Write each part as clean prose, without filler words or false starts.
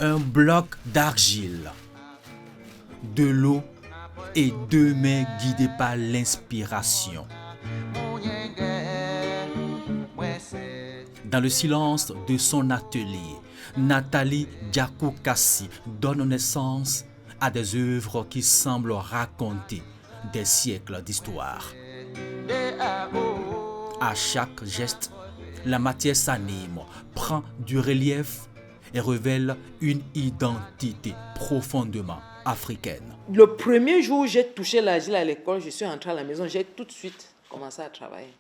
Un bloc d'argile, de l'eau et deux mains guidées par l'inspiration. Dans le silence de son atelier, Nathalie Diakoukassi donne naissance à des œuvres qui semblent raconter des siècles d'histoire. À chaque geste, la matière s'anime, prend du relief et révèle une identité profondément africaine. Le premier jour où j'ai touché l'argile à l'école, je suis rentrée à la maison, j'ai tout de suite commencé à travailler.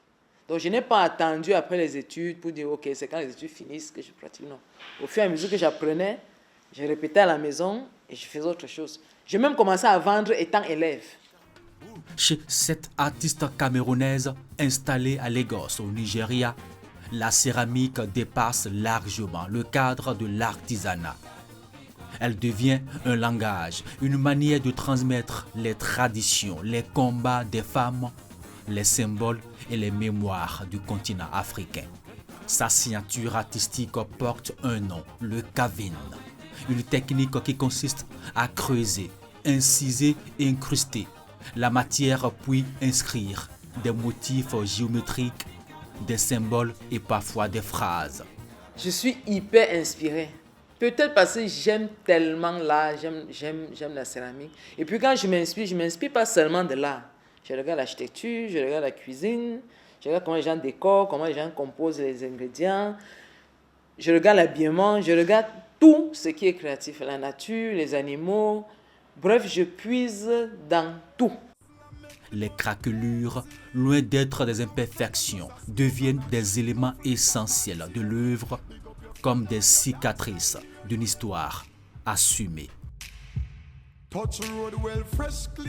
Donc je n'ai pas attendu après les études pour dire ok, c'est quand les études finissent que je pratique. Non. Au fur et à mesure que j'apprenais, je répétais à la maison et je faisais autre chose. J'ai même commencé à vendre étant élève. Chez cette artiste camerounaise installée à Lagos, au Nigeria, la céramique dépasse largement le cadre de l'artisanat. Elle devient un langage, une manière de transmettre les traditions, les combats des femmes, les symboles et les mémoires du continent africain. Sa signature artistique porte un nom, le kavin, une technique qui consiste à creuser, inciser et incruster la matière puis inscrire des motifs géométriques, des symboles et parfois des phrases. Je suis hyper inspirée. Peut-être parce que j'aime tellement l'art, j'aime la céramique. Et puis quand je m'inspire pas seulement de l'art. Je regarde l'architecture, je regarde la cuisine, je regarde comment les gens décorent, comment les gens composent les ingrédients. Je regarde l'habillement, je regarde tout ce qui est créatif, la nature, les animaux. Bref, je puise dans tout. Les craquelures, loin d'être des imperfections, deviennent des éléments essentiels de l'œuvre, comme des cicatrices d'une histoire assumée.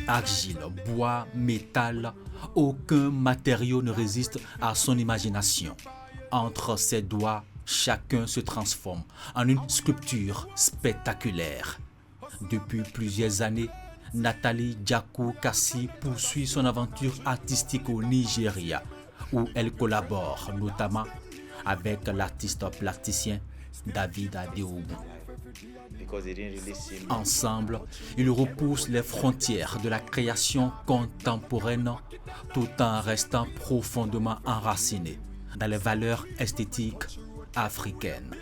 Argile, bois, métal, aucun matériau ne résiste à son imagination. Entre ses doigts, chacun se transforme en une sculpture spectaculaire. Depuis plusieurs années, Nathalie Diakoukassi poursuit son aventure artistique au Nigeria, où elle collabore notamment avec l'artiste plasticien David Adeobu. Ensemble, ils repoussent les frontières de la création contemporaine tout en restant profondément enracinés dans les valeurs esthétiques africaines.